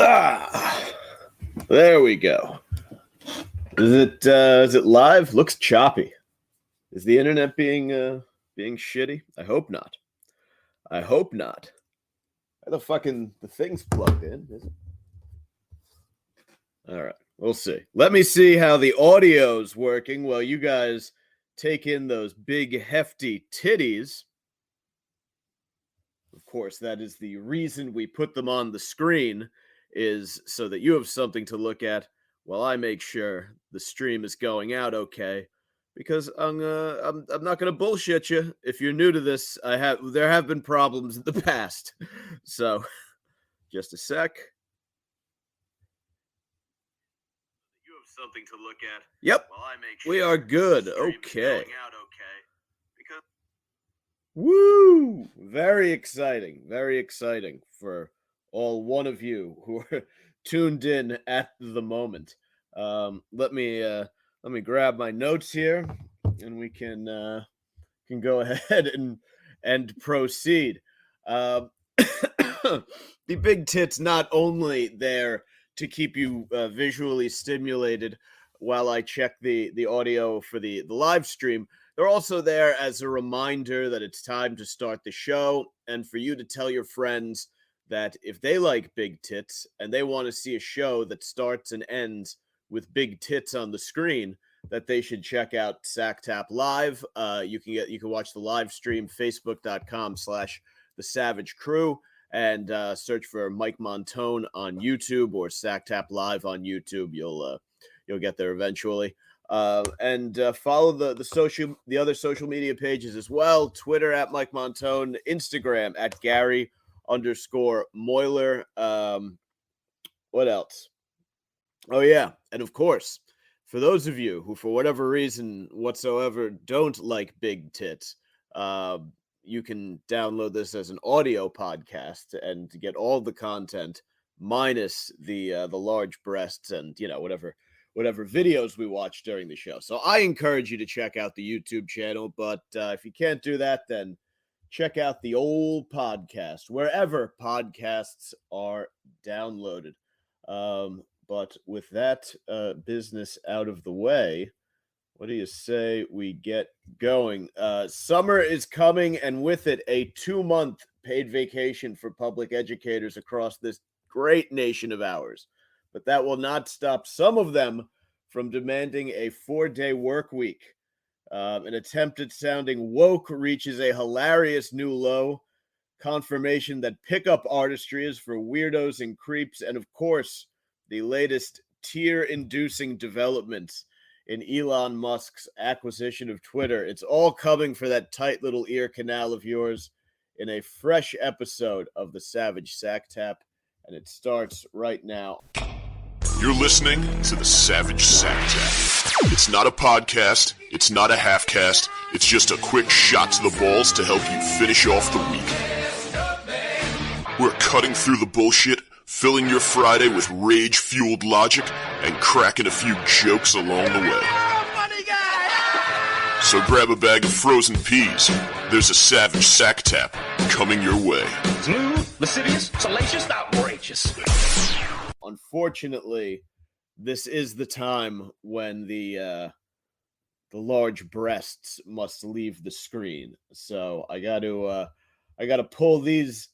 Ah, there we go. Is it live? Looks choppy. Is the internet being shitty? I hope not. I hope not. The thing's plugged in, is it? All right, we'll see. Let me see how the audio's working while you guys take in those big hefty titties. Of course, that is the reason we put them on the screen, is so that you have something to look at while I make sure the stream is going out okay. Because I'm not gonna bullshit you. If you're new to this, there have been problems in the past. So, just a sec. You have something to look at. Yep, while I make sure we are good. Okay. Because woo! Very exciting. Very exciting for all one of you who are tuned in at the moment. Let me grab my notes here, and we can go ahead and proceed. The big tits not only there to keep you visually stimulated while I check the audio for the live stream, they're also there as a reminder that it's time to start the show, and for you to tell your friends that if they like big tits and they want to see a show that starts and ends with big tits on the screen, that they should check out Sacktap Live. You can watch the live stream, facebook.com/The Savage Crew, and search for Mike Montone on YouTube or Sacktap Live on YouTube. You'll get there eventually. And follow the other social media pages as well. Twitter at Mike Montone, Instagram at Gary_Moiler. What else? Oh yeah, and of course, for those of you who, for whatever reason whatsoever, don't like big tits, you can download this as an audio podcast and get all the content minus the large breasts and whatever videos we watch during the show. So I encourage you to check out the YouTube channel, but if you can't do that, then check out the old podcast wherever podcasts are downloaded. But with that business out of the way, what do you say we get going? Summer is coming, and with it, a 2-month paid vacation for public educators across this great nation of ours. But that will not stop some of them from demanding a 4-day work week. An attempt at sounding woke reaches a hilarious new low. Confirmation that pickup artistry is for weirdos and creeps, and of course, the latest tear-inducing developments in Elon Musk's acquisition of Twitter. It's all coming for that tight little ear canal of yours in a fresh episode of the Savage Sacktap, and it starts right now. You're listening to the Savage Sacktap. It's not a podcast, it's not a half-cast, it's just a quick shot to the balls to help you finish off the week. We're cutting through the bullshit, filling your Friday with rage-fueled logic, and cracking a few jokes along the way. So grab a bag of frozen peas. There's a Savage Sacktap coming your way. Smooth, lascivious, salacious, outrageous. Unfortunately, this is the time when the large breasts must leave the screen. So I got to pull these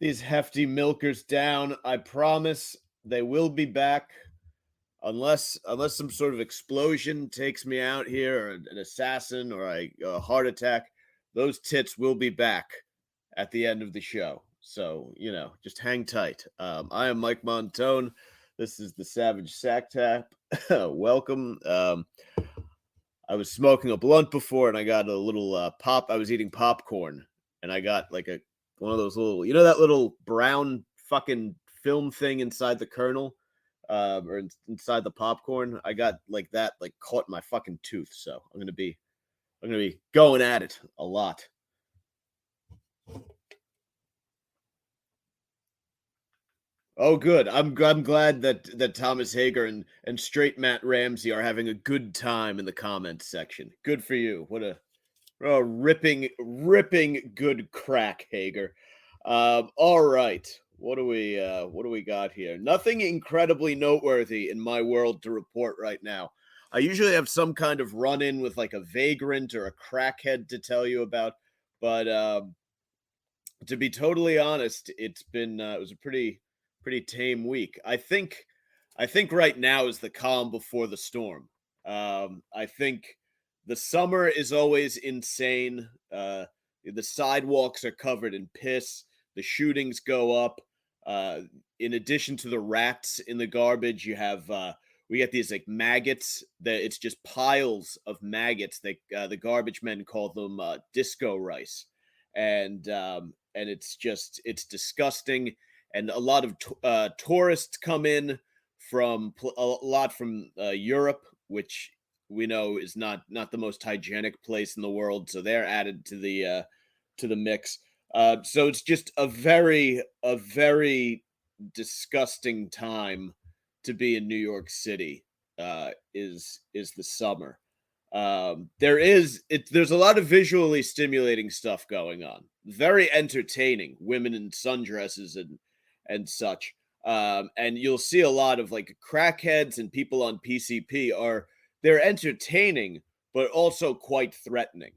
hefty milkers down. I promise they will be back, unless some sort of explosion takes me out here, or an assassin, or a heart attack. Those tits will be back at the end of the show. So, just hang tight. I am Mike Montone. This is the Savage Sacktap. Welcome. I was smoking a blunt before, and I got a little pop. I was eating popcorn, and I got like one of those little, that little brown fucking film thing inside the kernel, or inside the popcorn. I got like that, like caught in my fucking tooth. So I'm gonna be going at it a lot. Oh, good. I'm glad that Thomas Hager and straight Matt Ramsey are having a good time in the comments section. Good for you. What a ripping good crack, Hager. All right. what do we got here? Nothing incredibly noteworthy in my world to report right now. I usually have some kind of run-in with like a vagrant or a crackhead to tell you about, but to be totally honest, it's been it was a pretty tame week. I think right now is the calm before the storm. I think the summer is always insane. The sidewalks are covered in piss. The shootings go up. Uh, in addition to the rats in the garbage, you have we get these like maggots. That it's just piles of maggots. The garbage men call them disco rice, and it's disgusting. And a lot of tourists come in from a lot from Europe, which we know is not the most hygienic place in the world, so they're added to the mix. So it's just a very disgusting time to be in New York City. Is the summer? There's a lot of visually stimulating stuff going on. Very entertaining. Women in sundresses and such. And you'll see a lot of like crackheads and people on PCP they're entertaining, but also quite threatening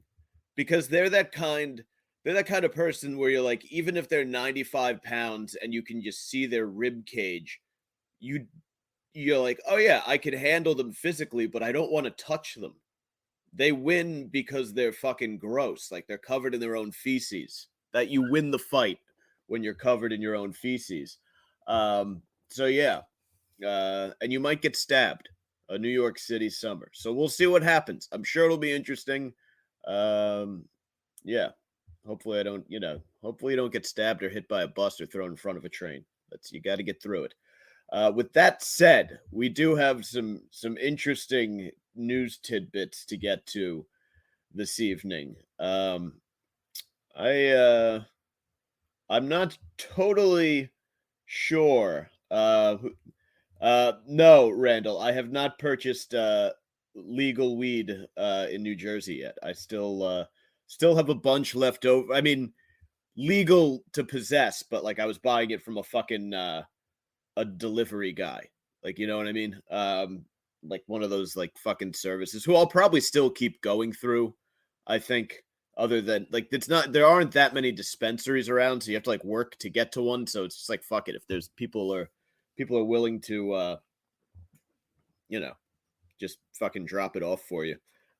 because they're that kind of person where you're like, even if they're 95 pounds and you can just see their rib cage, you you're like, oh yeah, I can handle them physically, but I don't want to touch them. They win because they're fucking gross. Like they're covered in their own feces. That you win the fight when you're covered in your own feces. So yeah, and you might get stabbed. A New York City summer. So we'll see what happens. I'm sure it'll be interesting. Yeah. Hopefully I don't, hopefully you don't get stabbed or hit by a bus or thrown in front of a train. You got to get through it. With that said, we do have some interesting news tidbits to get to this evening. I'm not totally sure. No, Randall, I have not purchased legal weed in New Jersey yet. I still have a bunch left over. I mean, legal to possess, but like I was buying it from a fucking a delivery guy. Like, you know what I mean? Like one of those like fucking services who I'll probably still keep going through. I think other than like there aren't that many dispensaries around, so you have to like work to get to one. So it's just like fuck it. If there's people are willing to you know, just fucking drop it off for you.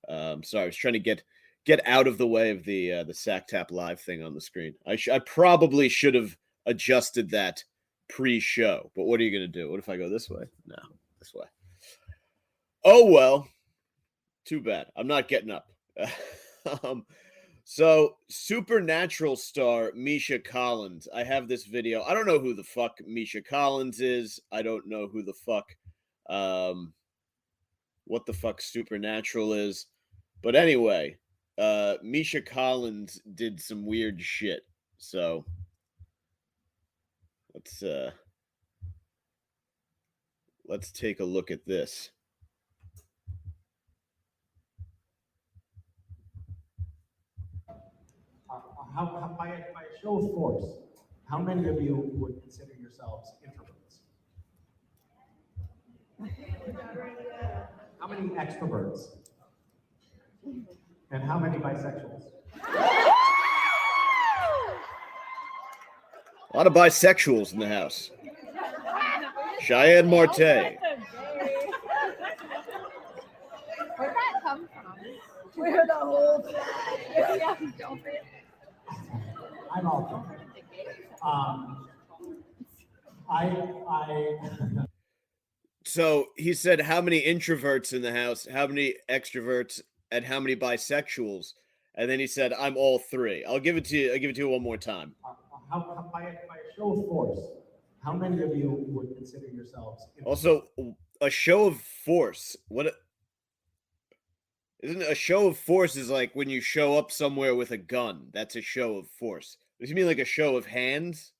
Sorry, I was trying to get out of the way of the Sacktap live thing on the screen. I probably should have adjusted that pre-show, but what are you gonna do? What if I go this way? No, this way. Oh well, too bad. I'm not getting up. So Supernatural star Misha Collins. I have this video. I don't know who the fuck Misha Collins is. I don't know who the fuck what the fuck Supernatural is. But anyway, Misha Collins did some weird shit. So let's take a look at this. By a show of force, how many of you would consider yourselves introverts? How many extroverts? And how many bisexuals? A lot of bisexuals in the house. Cheyenne Marte. Where'd that come from? Where the whole yeah, don't forget. I'm all I So he said how many introverts in the house, how many extroverts, and how many bisexuals, and then he said I'm all three. I'll give it to you one more time. by a show of force, how many of you would consider yourselves introverts? Also, a show of force. Isn't a show of force is like when you show up somewhere with a gun. That's a show of force. Does he mean like a show of hands?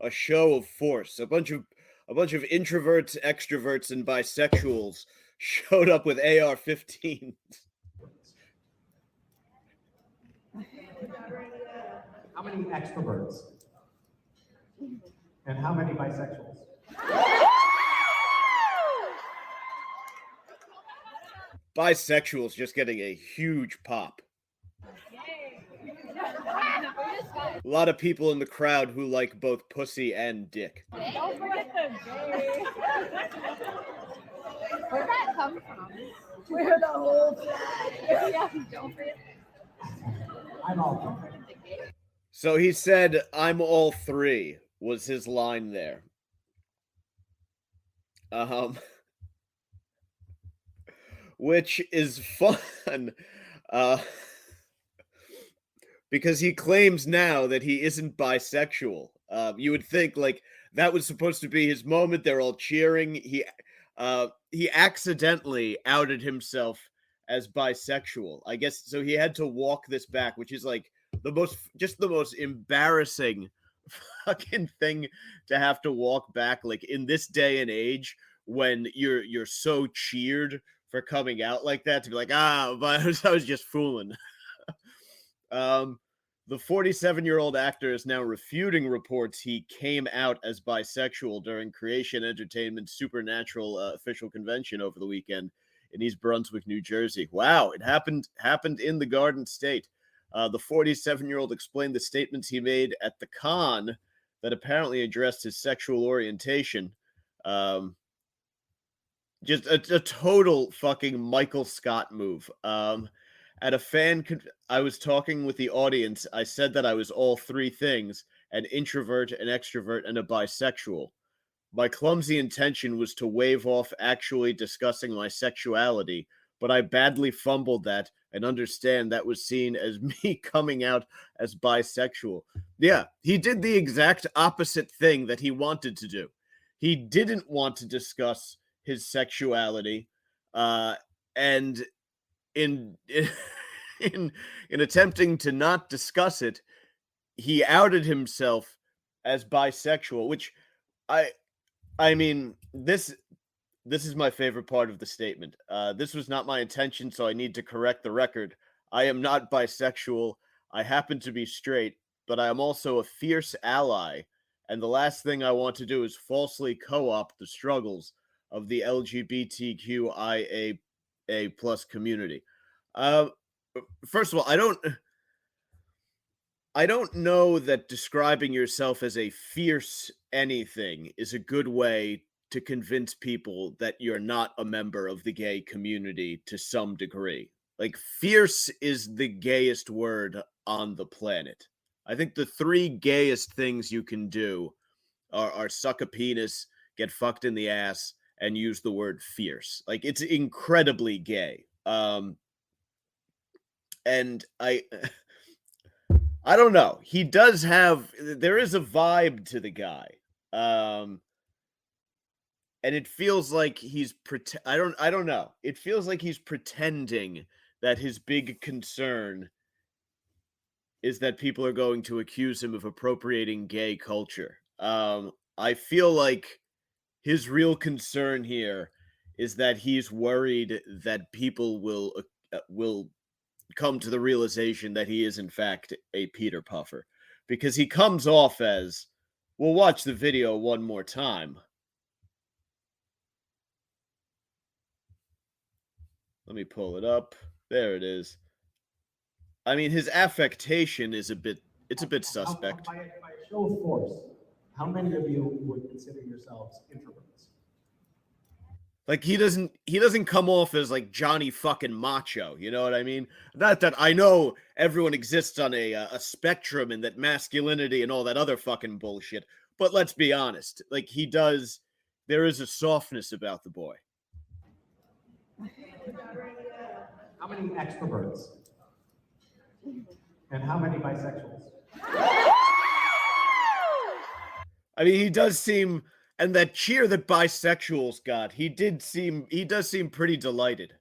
A show of force. A bunch of introverts, extroverts, and bisexuals showed up with AR-15s. How many extroverts? And how many bisexuals? Bisexuals just getting a huge pop. A lot of people in the crowd who like both pussy and dick. Don't forget the gay. Where'd that come from? We're the whole flag. Yeah, don't forget. I'm all. So he said, "I'm all three," was his line there. Which is fun. Because he claims now that he isn't bisexual. You would think like that was supposed to be his moment. They're all cheering. He accidentally outed himself as bisexual. I guess so. He had to walk this back, which is like the most embarrassing fucking thing to have to walk back. Like in this day and age, when you're so cheered for coming out like that, to be like, but I was just fooling. The 47-year-old actor is now refuting reports he came out as bisexual during Creation Entertainment's Supernatural official convention over the weekend in East Brunswick, New Jersey. Wow, it happened in the Garden State. The 47-year-old explained the statements he made at the con that apparently addressed his sexual orientation. Just a total fucking Michael Scott move. At a I was talking with the audience. I said that I was all three things: an introvert, an extrovert, and a bisexual. My clumsy intention was to wave off actually discussing my sexuality, but I badly fumbled that and understand that was seen as me coming out as bisexual. Yeah, he did the exact opposite thing that he wanted to do. He didn't want to discuss his sexuality, and in attempting to not discuss it, he outed himself as bisexual, which I mean, this is my favorite part of the statement. This was not my intention, so I need to correct the record. I am not bisexual. I happen to be straight, but I am also a fierce ally, and the last thing I want to do is falsely co-opt the struggles of the LGBTQIA+ community. First of all, I don't know that describing yourself as a fierce anything is a good way to convince people that you're not a member of the gay community to some degree. Like, fierce is the gayest word on the planet. I think the three gayest things you can do are suck a penis, get fucked in the ass, and use the word fierce. Like, it's incredibly gay. And I don't know. He does there is a vibe to the guy. And it feels like he's I don't know. It feels like he's pretending that his big concern is that people are going to accuse him of appropriating gay culture. I feel like his real concern here is that he's worried that people will come to the realization that he is in fact a Peter Puffer, because he comes off as, we'll watch the video one more time. Let me pull it up. There it is. I mean, his affectation is a bit suspect. By a show of force, how many of you would consider yourselves introverts? Like, he doesn't come off as like Johnny fucking Macho, you know what I mean? Not that I know everyone exists on a spectrum and that masculinity and all that other fucking bullshit, but let's be honest, like, there is a softness about the boy. How many extroverts? And how many bisexuals? I mean, he does seem, and that cheer that bisexuals got, he does seem pretty delighted.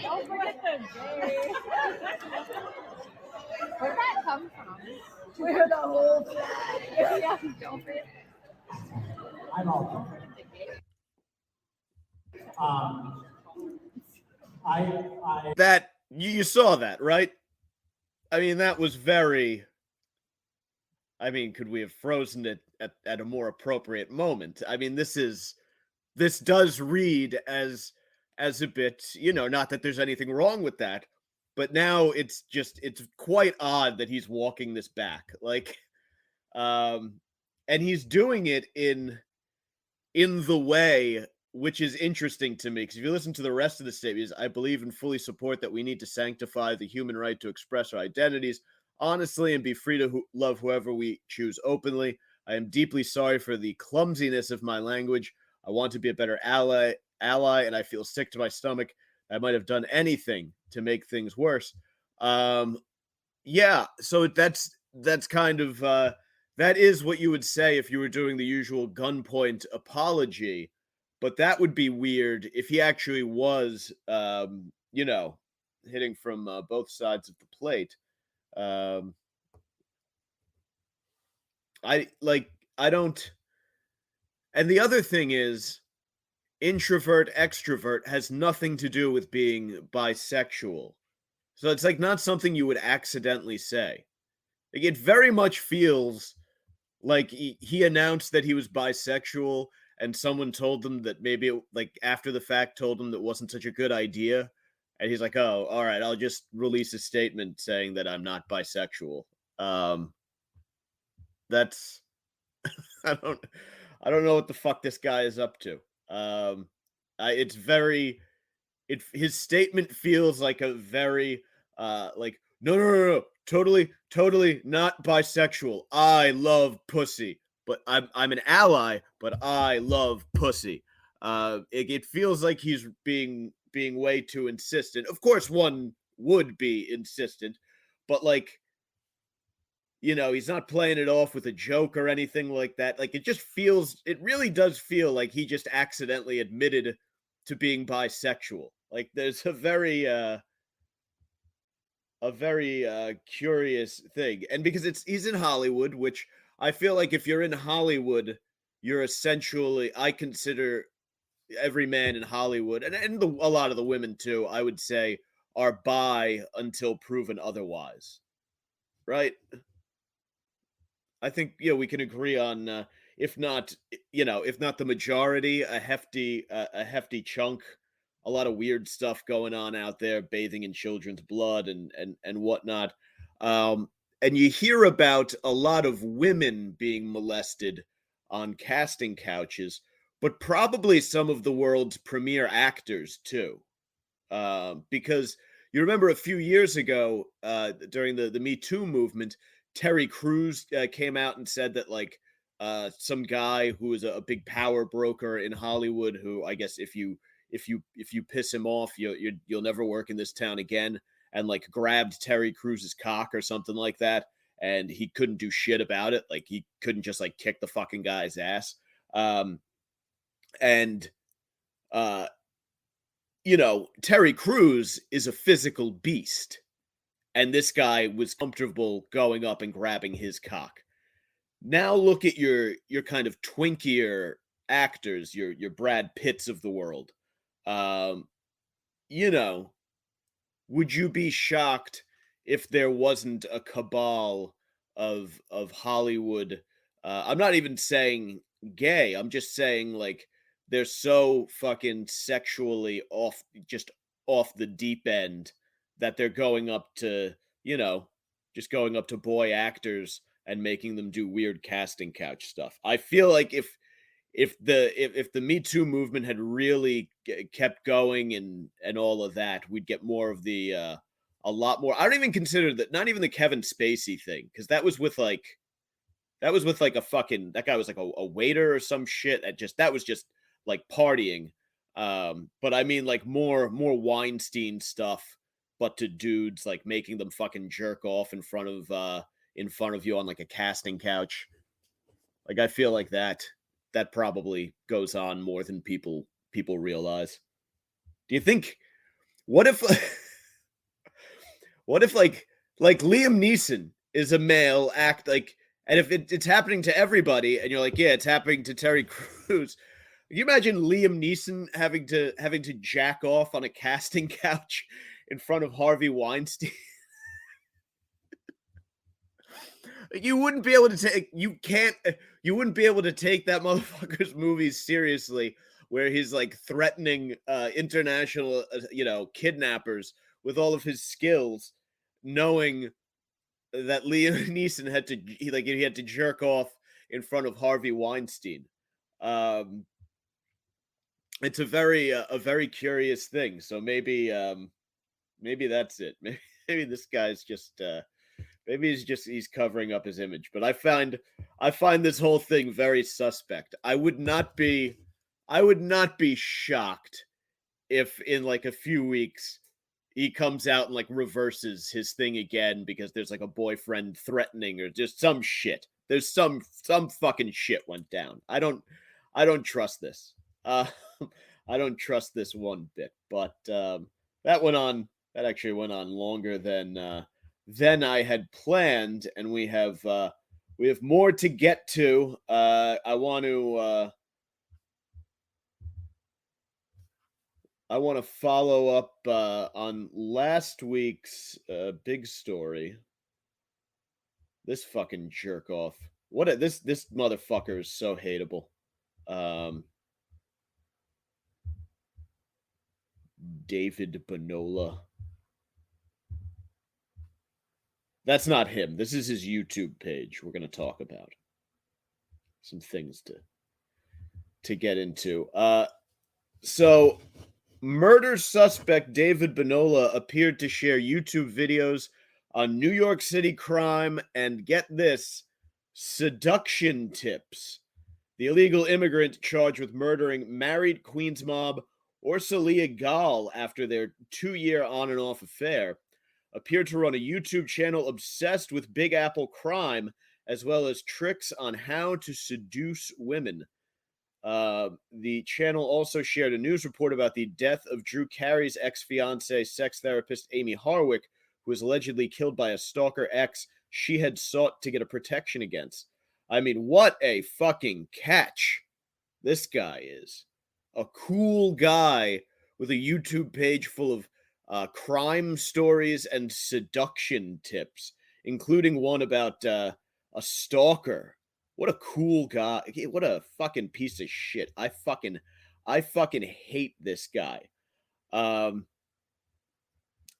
Don't forget the gay. Where'd that come from? We're the whole flag. Yeah, don't forget. I'm all. That you saw that, right? I mean, that was very. I mean, could we have frozen it at a more appropriate moment? I mean, this does read as a bit, not that there's anything wrong with that, but now it's quite odd that he's walking this back. Like, um and he's doing it in the way which is interesting to me, because if you listen to the rest of the statements, I believe and fully support that we need to sanctify the human right to express our identities honestly and be free to love whoever we choose openly. I am deeply sorry for the clumsiness of my language. I want to be a better ally, and I feel sick to my stomach. I might have done anything to make things worse. Um, yeah, so that's kind of that is what you would say if you were doing the usual gunpoint apology, but that would be weird if he actually was hitting from both sides of the plate. Um I like I don't and the other thing is introvert extrovert has nothing to do with being bisexual. So it's like not something you would accidentally say. Like, it very much feels like he announced that he was bisexual, and someone told him that maybe like after the fact told him that wasn't such a good idea, and he's like, "Oh, all right, I'll just release a statement saying that I'm not bisexual." Um, that's I don't I don't know what the fuck this guy is up to. Um, it's very his statement feels like a very like no, totally not bisexual. I love pussy, but I'm an ally, but I love pussy. It feels like he's being way too insistent. Of course one would be insistent, but like, he's not playing it off with a joke or anything like that. Like, it really does feel like he just accidentally admitted to being bisexual. Like, there's a very curious thing. And because he's in Hollywood, which I feel like if you're in Hollywood, you're essentially, I consider every man in Hollywood and a lot of the women too, I would say, are bi until proven otherwise. Right? I think we can agree on if not if not the majority, a hefty chunk, a lot of weird stuff going on out there, bathing in children's blood and whatnot. Um, and you hear about a lot of women being molested on casting couches, but probably some of the world's premier actors too, because you remember a few years ago during the Me Too movement, Terry Crews came out and said that like some guy who is a big power broker in Hollywood, who I guess if you piss him off, you'll never work in this town again, and like grabbed Terry Crews's cock or something like that, and he couldn't do shit about it. Like he couldn't just like kick the fucking guy's ass. And uh Terry Crews is a physical beast, and this guy was comfortable going up and grabbing his cock. Now look at your kind of twinkier actors, your Brad Pitts of the world. Um, you know, would you be shocked if there wasn't a cabal of Hollywood? I'm not even saying gay. I'm just saying like they're so fucking sexually just off the deep end that they're going up to you know just going up to boy actors and making them do weird casting couch stuff. I feel like if the Me Too movement had really kept going and all of that, we'd get more of the a lot more. I don't even consider that, not even the Kevin Spacey thing, because that was with like a fucking, that guy was like a waiter or some shit. That was just like partying. But I mean like more Weinstein stuff, but to dudes, like making them fucking jerk off in front of you on like a casting couch. Like I feel like that probably goes on more than people realize. Do you think what if what if like Liam Neeson is a male act like, and if it's happening to everybody and you're like, yeah, it's happening to Terry Crews. Can you imagine Liam Neeson having to jack off on a casting couch in front of Harvey Weinstein? You wouldn't be able to take. You can't. You wouldn't be able to take that motherfucker's movies seriously, where he's like threatening international, kidnappers with all of his skills, knowing that Liam Neeson had to he had to jerk off in front of Harvey Weinstein. Um, it's a very curious thing. So maybe that's it. Maybe this guy's just maybe he's covering up his image. But I find this whole thing very suspect. I would not be shocked if in like a few weeks he comes out and like reverses his thing again because there's like a boyfriend threatening or just some shit. There's some fucking shit went down. I don't trust this. I don't trust this one bit. But that actually went on longer than I had planned, and we have more to get to. I want to follow up on last week's big story. This fucking jerk off. This motherfucker is so hateable. David Banola. That's not him. This is his YouTube page. We're going to talk about some things to get into. So murder suspect David Banola appeared to share YouTube videos on New York City crime and, get this, seduction tips. The illegal immigrant charged with murdering married Queens mob Orsalia Gall after their 2-year on and off affair appeared to run a YouTube channel obsessed with Big Apple crime, as well as tricks on how to seduce women. The channel also shared a news report about the death of Drew Carey's ex-fiancee, sex therapist Amy Harwick, who was allegedly killed by a stalker ex she had sought to get a protection against. I mean, what a fucking catch this guy is. A cool guy with a YouTube page full of crime stories and seduction tips, including one about a stalker. What a cool guy. What a fucking piece of shit. I fucking hate this guy.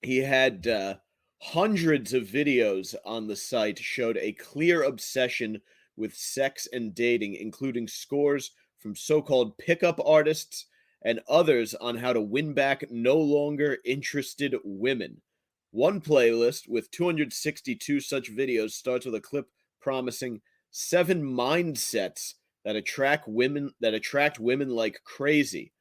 He had hundreds of videos on the site showed a clear obsession with sex and dating, including scores from so-called pickup artists and others on how to win back no longer interested women. One playlist with 262 such videos starts with a clip promising 7 mindsets that attract women like crazy.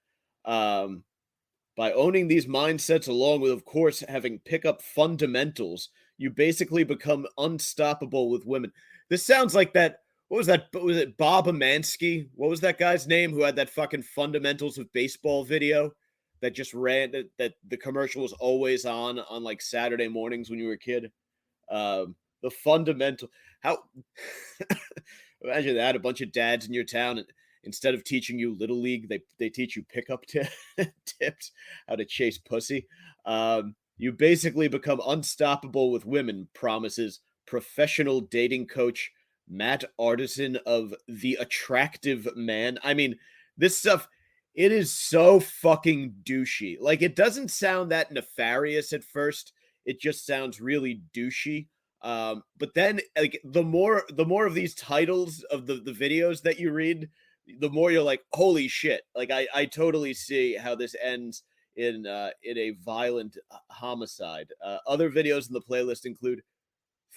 By owning these mindsets, along with, of course, having pickup fundamentals, you basically become unstoppable with women. This sounds like that. What was that? Was it Bob Amansky? What was that guy's name who had that fucking fundamentals of baseball video that just ran? That the commercial was always on like Saturday mornings when you were a kid. The fundamental. How imagine that, a bunch of dads in your town, and instead of teaching you Little League, they teach you pickup tips, how to chase pussy. You basically become unstoppable with women, promises professional dating coach Matt Artisan of The Attractive Man. I mean, this stuff, it is so fucking douchey. Like, it doesn't sound that nefarious at first. It just sounds really douchey. But then, like, the more of these titles of the videos that you read, the more you're like, holy shit. Like, I totally see how this ends in a violent homicide. Other videos in the playlist include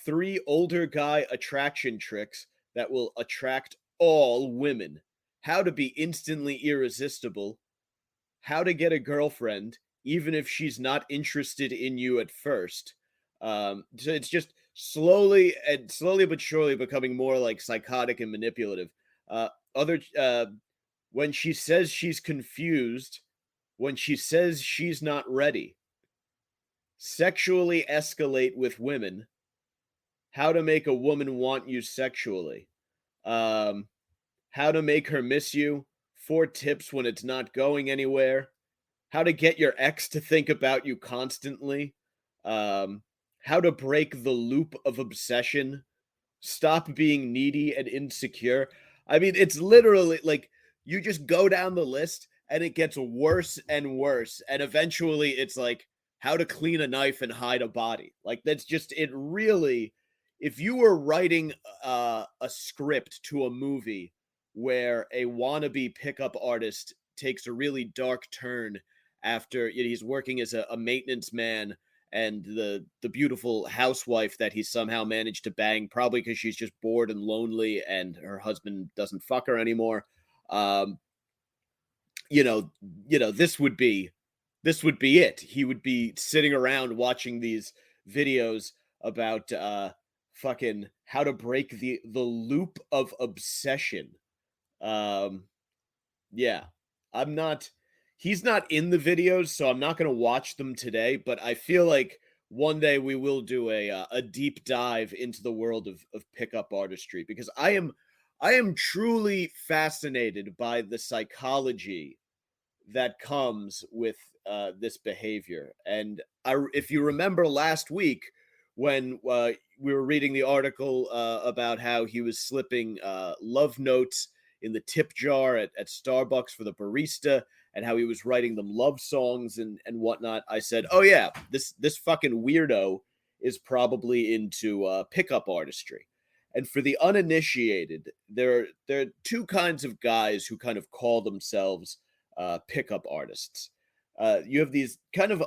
3 older guy attraction tricks that will attract all women, how to be instantly irresistible, how to get a girlfriend even if she's not interested in you at first. So it's just slowly but surely becoming more like psychotic and manipulative. When she says she's confused, when she says she's not ready, sexually escalate with women, how to make a woman want you sexually, how to make her miss you, 4 tips when it's not going anywhere, how to get your ex to think about you constantly, how to break the loop of obsession, Stop being needy and insecure. I mean, it's literally like you just go down the list and it gets worse and worse. And eventually it's like how to clean a knife and hide a body. Like that's just it really if you were writing a script to a movie where a wannabe pickup artist takes a really dark turn after he's working as a maintenance man and the beautiful housewife that he somehow managed to bang, probably because she's just bored and lonely and her husband doesn't fuck her anymore. Um, you know, this would be it. He would be sitting around watching these videos about fucking how to break the loop of obsession. Um, yeah. I'm not he's not in the videos, so I'm not gonna watch them today, but I feel like one day we will do a deep dive into the world of pickup artistry because I am truly fascinated by the psychology that comes with this behavior. And if you remember last week when we were reading the article about how he was slipping love notes in the tip jar at Starbucks for the barista and how he was writing them love songs and whatnot, I said, "Oh yeah, this fucking weirdo is probably into pickup artistry." And for the uninitiated, there are two kinds of guys who kind of call themselves pickup artists. You have these kind of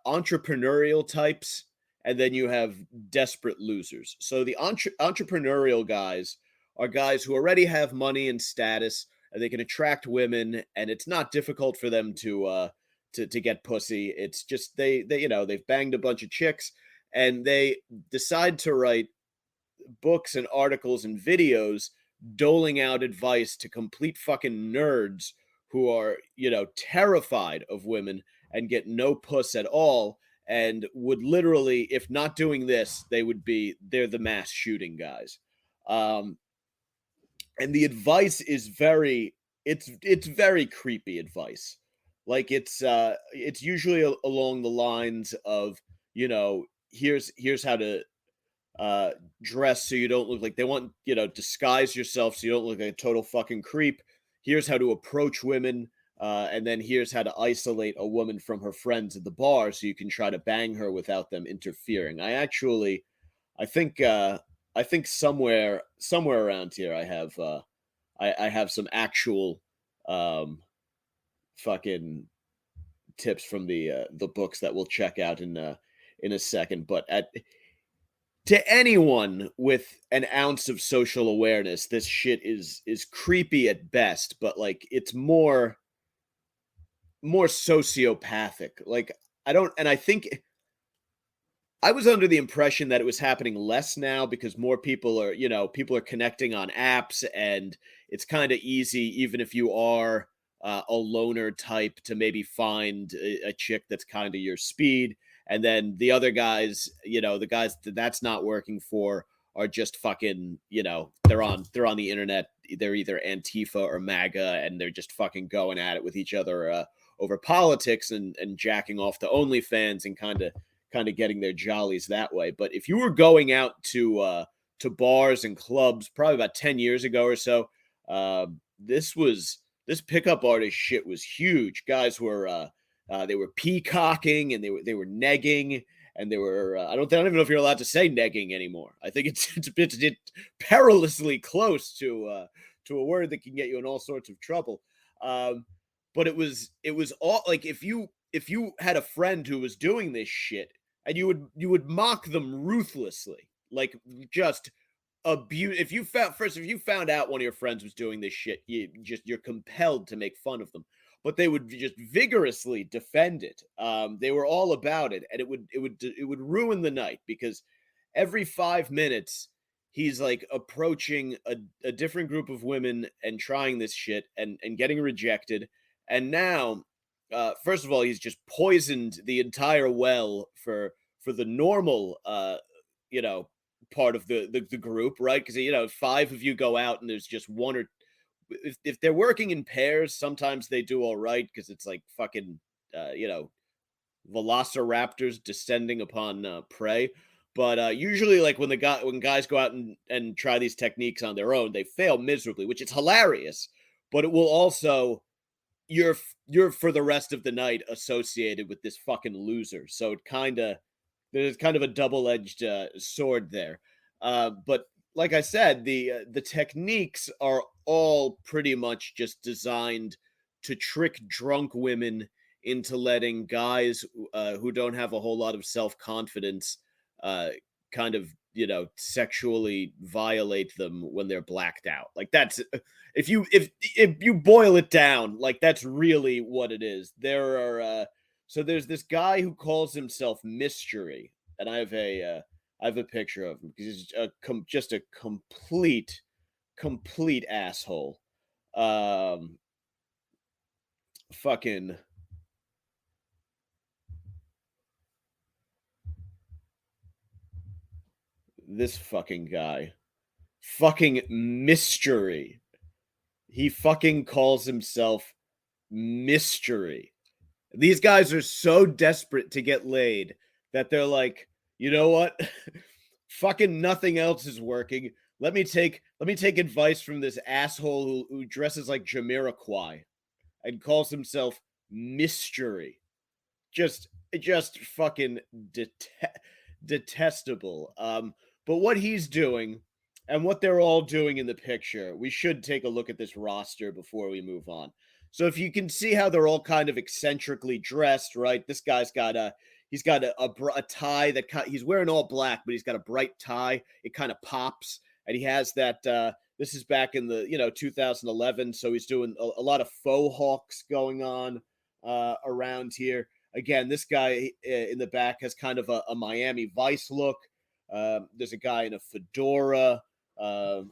entrepreneurial types, and then you have desperate losers. So the entrepreneurial guys are guys who already have money and status, and they can attract women, and it's not difficult for them to get pussy. It's just they've banged a bunch of chicks, and they decide to write books and articles and videos doling out advice to complete fucking nerds who are, terrified of women and get no puss at all and would literally, if not doing this, they're the mass shooting guys. Um, and the advice is it's very creepy advice. Like it's usually along the lines of, here's how to uh dress so you don't look like they want, disguise yourself so you don't look like a total fucking creep. Here's how to approach women, and then here's how to isolate a woman from her friends at the bar so you can try to bang her without them interfering. I think somewhere around here I have some actual um fucking tips from the books that we'll check out in a second. But to anyone with an ounce of social awareness, this shit is creepy at best, but like it's more sociopathic. Like I think I was under the impression that it was happening less now because more people are connecting on apps and it's kind of easy, even if you are a loner type, to maybe find a chick that's kind of your speed. And then the other guys, the guys that's not working for are just fucking, they're on the internet. They're either Antifa or MAGA, and they're just fucking going at it with each other over politics and jacking off to OnlyFans and kind of getting their jollies that way. But if you were going out to bars and clubs probably about 10 years ago or so, uh, this pickup artist shit was huge. Guys were they were peacocking and they were negging and they were I don't even know if you're allowed to say negging anymore. I think it's perilously close to a word that can get you in all sorts of trouble. But it was all like if you had a friend who was doing this shit, and you would mock them ruthlessly, like just abuse. If you found out one of your friends was doing this shit, you're compelled to make fun of them. But they would just vigorously defend it. They were all about it, and it would ruin the night because every 5 minutes he's like approaching a different group of women and trying this shit and getting rejected. And now first of all, he's just poisoned the entire well for the normal, you know, part of the group, right? Because five of you go out and there's just one or if they're working in pairs, sometimes they do all right because it's like fucking velociraptors descending upon prey. But usually, like when guys go out and try these techniques on their own, they fail miserably, which is hilarious. But it will also you're for the rest of the night associated with this fucking loser. So there's kind of a double-edged sword there. But like I said, the techniques are all pretty much just designed to trick drunk women into letting guys who don't have a whole lot of self-confidence uh, kind of sexually violate them when they're blacked out. Like that's if you boil it down, like that's really what it is. There's this guy who calls himself Mystery, and I have a picture of him because he's just a complete asshole. Um, fucking this fucking guy, fucking Mystery. He fucking calls himself Mystery. These guys are so desperate to get laid that they're like, you know what? Fucking nothing else is working. Let me take advice from this asshole who dresses like Jamiroquai and calls himself Mystery. Just fucking detestable. But what he's doing and what they're all doing in the picture, we should take a look at this roster before we move on. So if you can see how they're all kind of eccentrically dressed, right? This guy's got a tie he's wearing all black, but he's got a bright tie. It kind of pops, and he has that. This is back in the 2011, so he's doing a lot of faux hawks going on around here. Again, this guy in the back has kind of a Miami Vice look. There's a guy in a fedora. A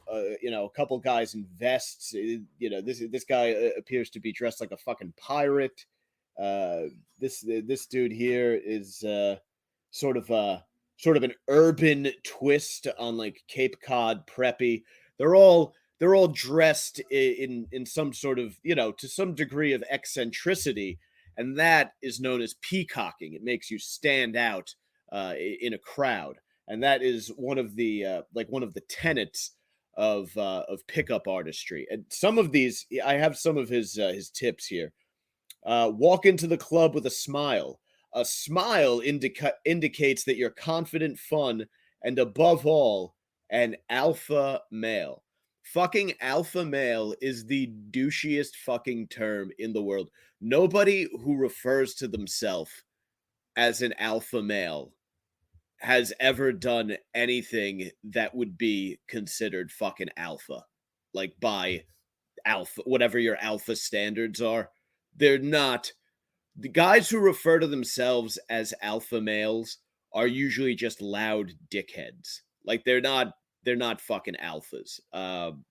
couple guys in vests. This guy appears to be dressed like a fucking pirate. This dude here is sort of an urban twist on like Cape Cod preppy. They're all dressed in some sort of to some degree of eccentricity, and that is known as peacocking. It makes you stand out in a crowd. And that is one of the tenets of pickup artistry. And some of these, I have some of his tips here. Walk into the club with a smile. A smile indicates that you're confident, fun, and above all, an alpha male. Fucking alpha male is the douchiest fucking term in the world. Nobody who refers to themselves as an alpha male has ever done anything that would be considered fucking alpha, like by alpha, whatever your alpha standards are. They're not. The guys who refer to themselves as alpha males are usually just loud dickheads. Like they're not fucking alphas.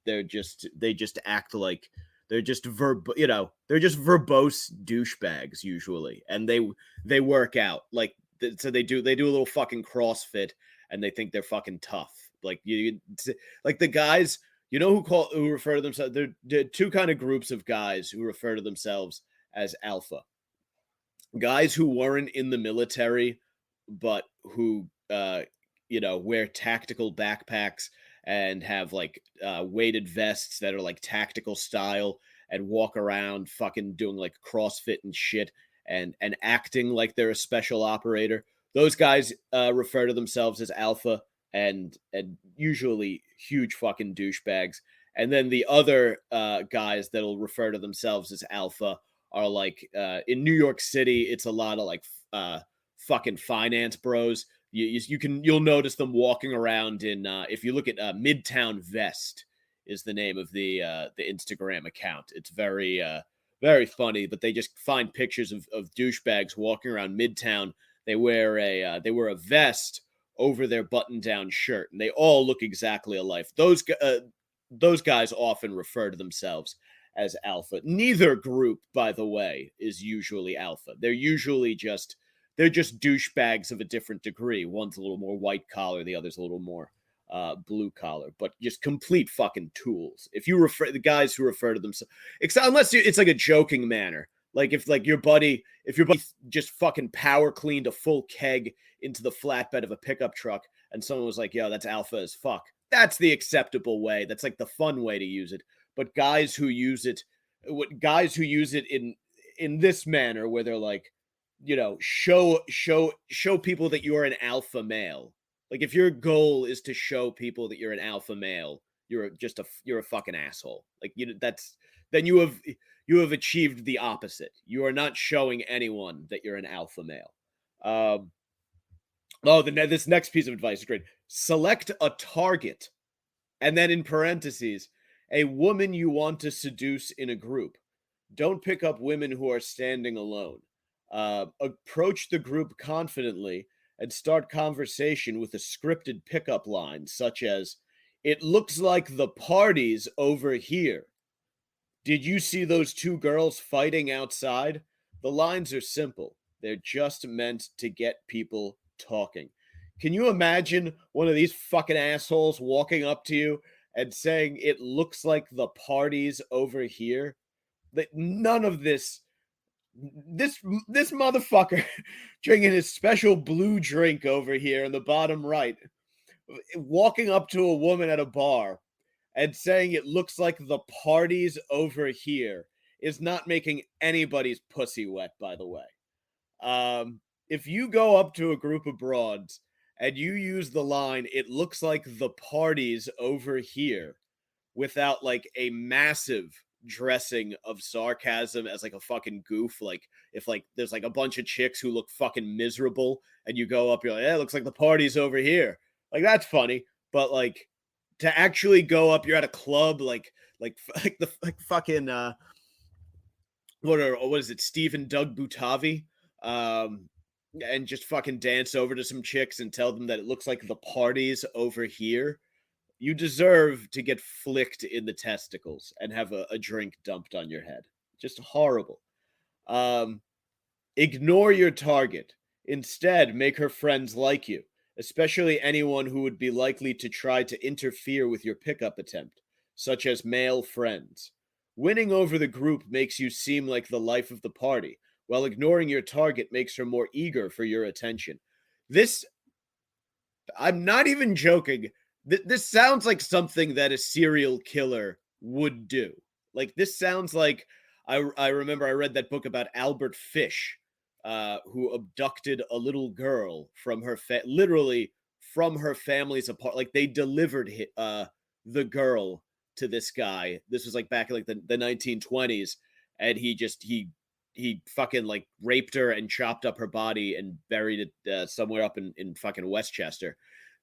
They just act like they're just they're just verbose douchebags usually, and they work out like. So they do a little fucking CrossFit, and they think they're fucking tough. Like like the guys, who refer to themselves. There are two kind of groups of guys who refer to themselves as alpha. Guys who weren't in the military, but who wear tactical backpacks and have like weighted vests that are like tactical style and walk around fucking doing like CrossFit and shit. And acting like they're a special operator. Those guys refer to themselves as alpha and usually huge fucking douchebags. And then the other guys that'll refer to themselves as alpha are like in New York City, it's a lot of like fucking finance bros. You'll notice them walking around in if you look at Midtown Vest is the name of the Instagram account. It's very funny, but they just find pictures of douchebags walking around Midtown. They wear a vest over their button-down shirt, and they all look exactly alike. Those guys often refer to themselves as alpha. Neither group, by the way, is usually alpha. They're just douchebags of a different degree. One's a little more white collar, the other's a little more blue collar, but just complete fucking tools. If you refer the guys who refer to themselves, unless it's like a joking manner, like if your buddy just fucking power cleaned a full keg into the flatbed of a pickup truck and someone was like, yo, that's alpha as fuck, that's the acceptable way. That's like the fun way to use it. But guys who use it, in this manner, where they're like, show people that you're an alpha male. Like, if your goal is to show people that you're an alpha male, you're a fucking asshole. Like, then you have achieved the opposite. You are not showing anyone that you're an alpha male. This next piece of advice is great. Select a target, and then in parentheses, a woman you want to seduce in a group. Don't pick up women who are standing alone. Approach the group confidently and start conversation with a scripted pickup line, such as, "It looks like the party's over here. Did you see those two girls fighting outside?" The lines are simple. They're just meant to get people talking. Can you imagine one of these fucking assholes walking up to you and saying, "It looks like the party's over here"? That none of this motherfucker drinking his special blue drink over here in the bottom right, walking up to a woman at a bar and saying, "It looks like the party's over here," is not making anybody's pussy wet, by the way. If you go up to a group of broads and you use the line, "It looks like the party's over here," without like a massive dressing of sarcasm as like a fucking goof, like if like there's like a bunch of chicks who look fucking miserable and you go up, you're like, "Yeah, it looks like the party's over here." Like, that's funny, but like, to actually go up, you're at a club, like fucking what is it, Stephen Doug Butavi, um, and just fucking dance over to some chicks and tell them that it looks like the party's over here. You deserve to get flicked in the testicles and have a drink dumped on your head. Just horrible. Um, Ignore your target. Instead, make her friends like you, especially anyone who would be likely to try to interfere with your pickup attempt, such as male friends. Winning over the group makes you seem like the life of the party, while ignoring your target makes her more eager for your attention. This, I'm not even joking. This sounds like something that a serial killer would do. Like, this sounds like, I remember I read that book about Albert Fish, who abducted a little girl from literally from her family's apartment. Like, they delivered the girl to this guy. This was like back in like the 1920s, and he fucking like raped her and chopped up her body and buried it somewhere up in fucking Westchester.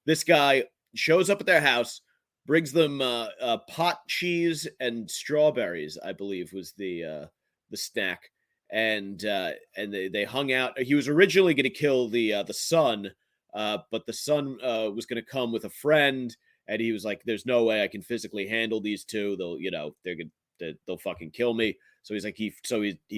This guy shows up at their house, brings them pot cheese and strawberries, I believe was the snack, and they hung out. He was originally going to kill the son, but the son was going to come with a friend, and he was like, "There's no way I can physically handle these two. They'll fucking kill me." So he's like, he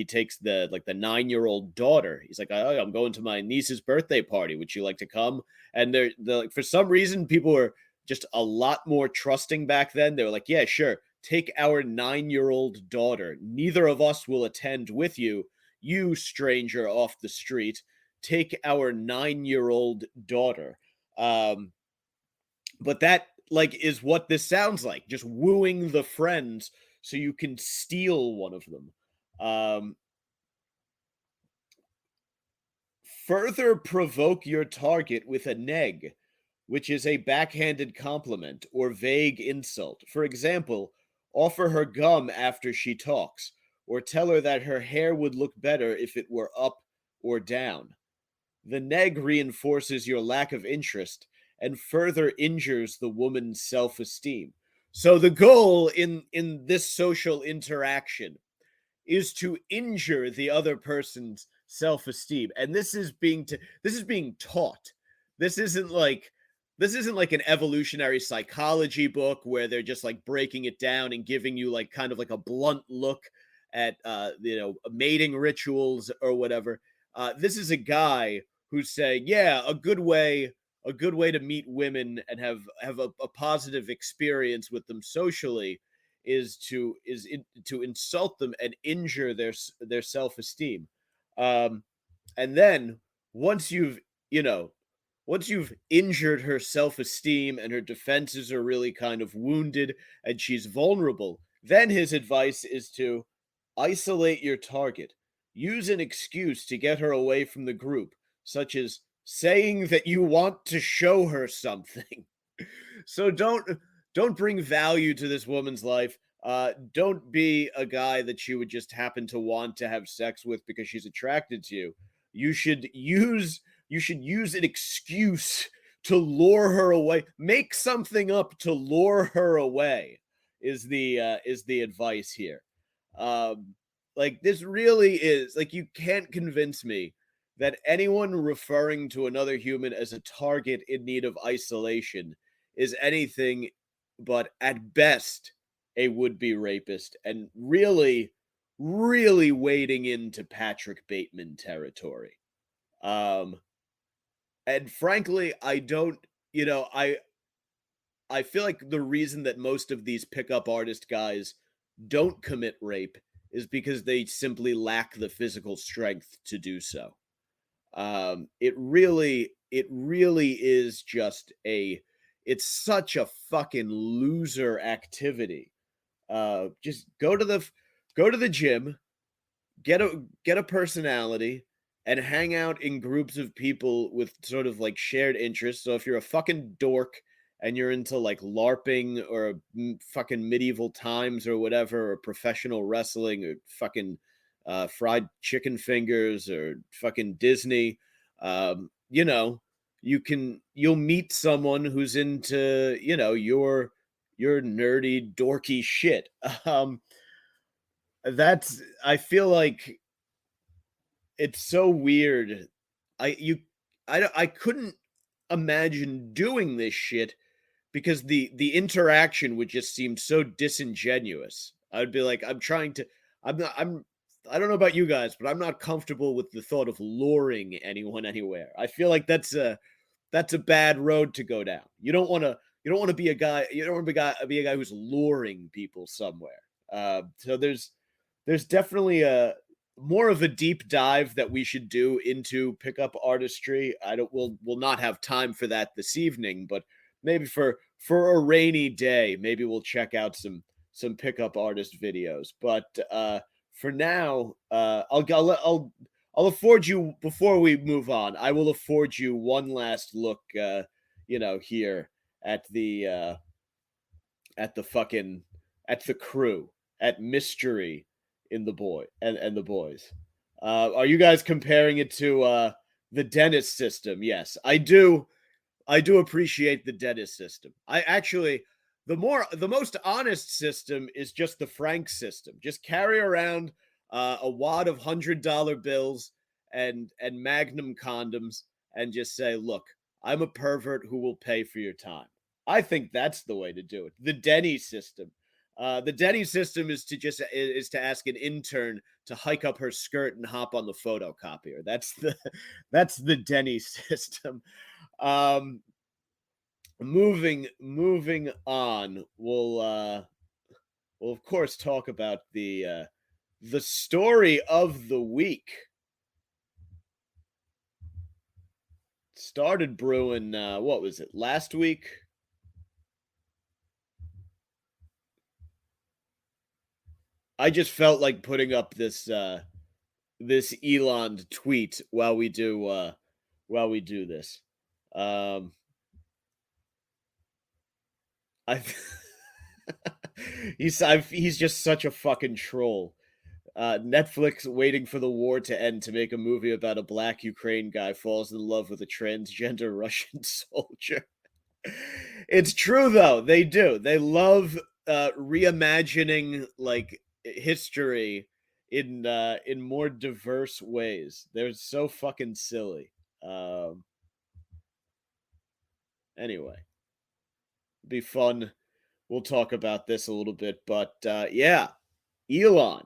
takes the 9-year-old daughter. He's like, "Oh, I'm going to my niece's birthday party. Would you like to come?" And they're like, for some reason, people were just a lot more trusting back then. They were like, "Yeah, sure. Take our 9-year-old daughter. Neither of us will attend with you. You, stranger off the street, take our 9-year-old daughter." But that like is what this sounds like. Just wooing the friends so you can steal one of them. Further provoke your target with a neg, which is a backhanded compliment or vague insult. For example, offer her gum after she talks, or tell her that her hair would look better if it were up or down. The neg reinforces your lack of interest and further injures the woman's self-esteem. So the goal in this social interaction is to injure the other person's self-esteem, and this is being taught. This isn't like an evolutionary psychology book where they're just like breaking it down and giving you like kind of like a blunt look at mating rituals or whatever. This is a guy who's saying, yeah, a good way to meet women and have a positive experience with them socially is to insult them and injure their self-esteem. And then once you've injured her self-esteem and her defenses are really kind of wounded and she's vulnerable, then his advice is to isolate your target. Use an excuse to get her away from the group, such as saying that you want to show her something. So don't bring value to this woman's life. Don't be a guy that she would just happen to want to have sex with because she's attracted to you. You should use an excuse to lure her away. Make something up to lure her away is the advice here. Like this really is like you can't convince me that anyone referring to another human as a target in need of isolation is anything but at best a would-be rapist and really really wading into Patrick Bateman territory. Um and frankly, I don't, I feel like the reason that most of these pickup artist guys don't commit rape is because they simply lack the physical strength to do so. It really is just it's such a fucking loser activity. Just go to the gym, get a personality, and hang out in groups of people with sort of like shared interests. So if you're a fucking dork and you're into like LARPing or fucking medieval times or whatever, or professional wrestling or fucking fried chicken fingers or fucking Disney, you know, you'll meet someone who's into, your nerdy dorky shit. That's I feel like it's so weird. I you I couldn't imagine doing this shit because the interaction would just seem so disingenuous. I'd be like, I'm not I'm I don't know about you guys, but I'm not comfortable with the thought of luring anyone anywhere. I feel like that's a bad road to go down. You don't want to be a guy. You don't want to be a guy who's luring people somewhere. So there's definitely a more of a deep dive that we should do into pickup artistry. I don't we'll not have time for that this evening, but maybe for a rainy day, maybe we'll check out some pickup artist videos. But for now, I'll afford you before we move on. I will afford you one last look, here at the fucking at the crew at Mystery in the boy and the boys. Are you guys comparing it to the dentist system? Yes, I do. I do appreciate the dentist system. I actually the most honest system is just the Frank system. Just carry around a wad of $100 bills and Magnum condoms and just say, "Look, I'm a pervert who will pay for your time." I think that's the way to do it. The Denny system. The Denny system is to ask an intern to hike up her skirt and hop on the photocopier. That's the Denny system. Um, moving on, we'll of course talk about the story of the week. Started brewing. What was it? Last week. I just felt like putting up this Elon tweet while we do this. I he's just such a fucking troll. Netflix waiting for the war to end to make a movie about a black Ukraine guy falls in love with a transgender Russian soldier. It's true though. They do. They love reimagining like history in more diverse ways. They're so fucking silly. Anyway, be fun. We'll talk about this a little bit, but yeah, Elon,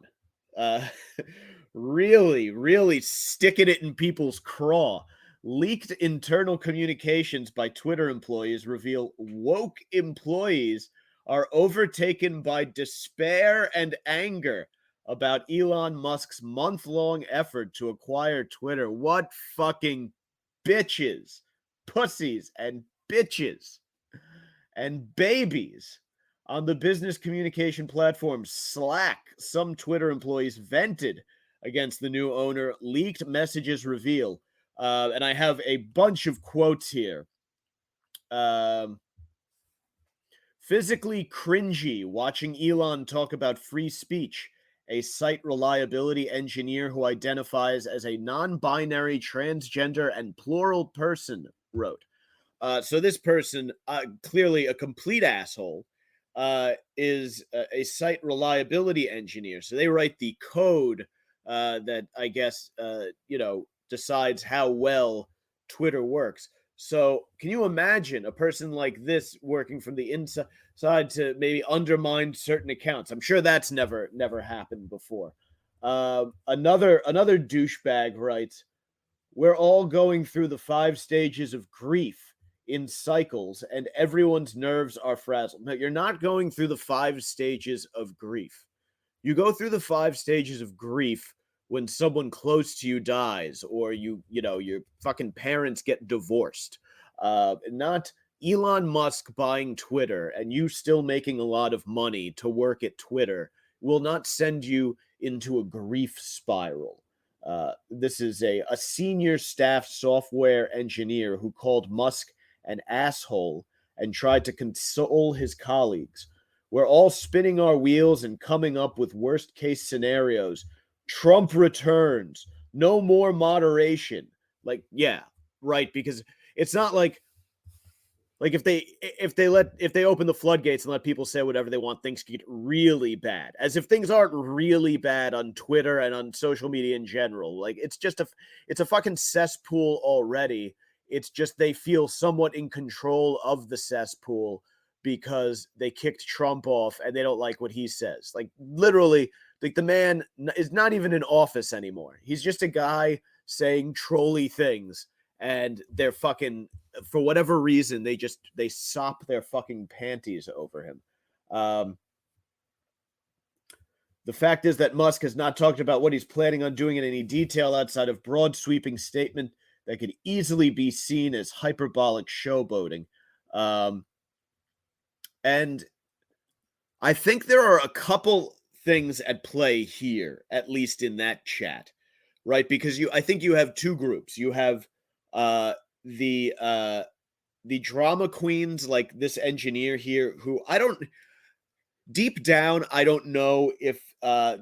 uh, really, really sticking it in people's craw. Leaked internal communications by Twitter employees reveal woke employees are overtaken by despair and anger about Elon Musk's month-long effort to acquire Twitter. What fucking bitches. pussies and bitches and babies. On the business communication platform Slack, some Twitter employees vented against the new owner. Leaked messages reveal. And I have a bunch of quotes here. Physically cringy watching Elon talk about free speech. A site reliability engineer who identifies as a non-binary, transgender, and plural person wrote. So this person, clearly a complete asshole, is a site reliability engineer. So they write the code that I guess decides how well Twitter works. So can you imagine a person like this working from the inside to maybe undermine certain accounts? I'm sure that's never happened before. Another douchebag writes, "We're all going through the 5 stages of grief in cycles, and everyone's nerves are frazzled." No, you're not going through the 5 stages of grief. You go through the 5 stages of grief when someone close to you dies, or your fucking parents get divorced. Not Elon Musk buying Twitter and you still making a lot of money to work at Twitter will not send you into a grief spiral. This is a senior staff software engineer who called Musk an asshole and tried to console his colleagues. "We're all spinning our wheels and coming up with worst case scenarios. Trump returns. No more moderation." Like, yeah, right, because it's not like if they open the floodgates and let people say whatever they want, things get really bad. As if things aren't really bad on Twitter and on social media in general. Like, it's a fucking cesspool already. It's just they feel somewhat in control of the cesspool because they kicked Trump off and they don't like what he says. Like, literally, like, the man is not even in office anymore. He's just a guy saying trolly things, and they're fucking, for whatever reason, they sop their fucking panties over him. The fact is that Musk has not talked about what he's planning on doing in any detail outside of broad sweeping statement that could easily be seen as hyperbolic showboating. And I think there are a couple things at play here, at least in that chat, right? Because I think you have 2 groups. You have the drama queens like this engineer here, who deep down, I don't know if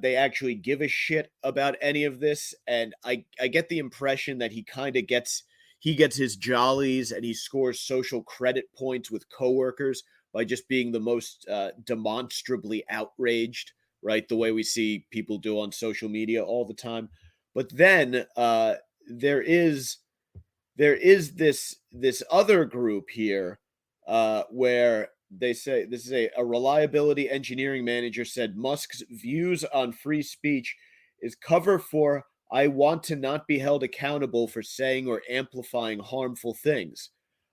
they actually give a shit about any of this. And I get the impression that he kind of gets his jollies and he scores social credit points with coworkers by just being the most demonstrably outraged, right? The way we see people do on social media all the time. But then there is this other group here where they say, this is a reliability engineering manager said Musk's views on free speech is cover for "I want to not be held accountable for saying or amplifying harmful things."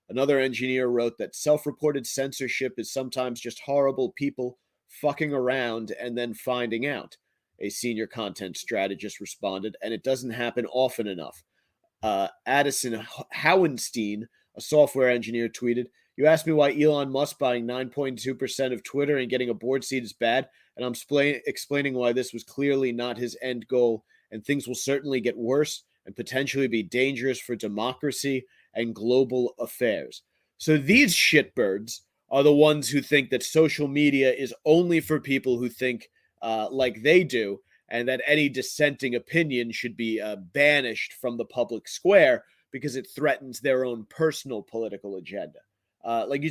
Another engineer wrote that self-reported censorship is sometimes just horrible people fucking around and then finding out. A senior content strategist responded, and it doesn't happen often enough. Addison Howenstein, a software engineer, tweeted, "You asked me why Elon Musk buying 9.2% of Twitter and getting a board seat is bad, and I'm explaining why this was clearly not his end goal, and things will certainly get worse and potentially be dangerous for democracy and global affairs." So these shitbirds are the ones who think that social media is only for people who think like they do, and that any dissenting opinion should be banished from the public square because it threatens their own personal political agenda.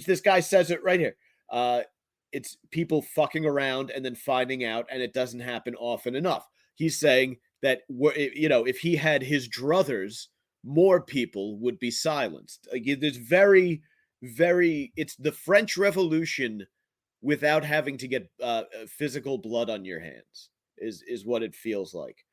This guy says it right here. It's people fucking around and then finding out, and it doesn't happen often enough. He's saying that, if he had his druthers, more people would be silenced. There's very, very, it's the French Revolution without having to get physical blood on your hands is what it feels like.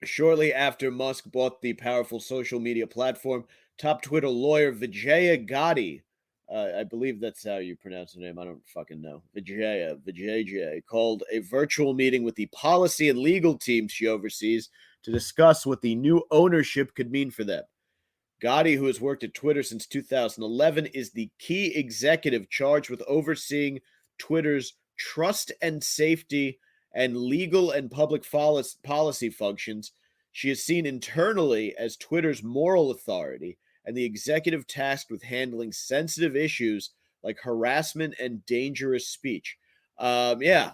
Shortly after Musk bought the powerful social media platform, top Twitter lawyer Vijaya Gotti, I believe that's how you pronounce the name, I don't fucking know, Vijay, called a virtual meeting with the policy and legal teams she oversees to discuss what the new ownership could mean for them. Gotti, who has worked at Twitter since 2011, is the key executive charged with overseeing Twitter's trust and safety and legal and public policy functions. She is seen internally as Twitter's moral authority and the executive tasked with handling sensitive issues like harassment and dangerous speech. Yeah,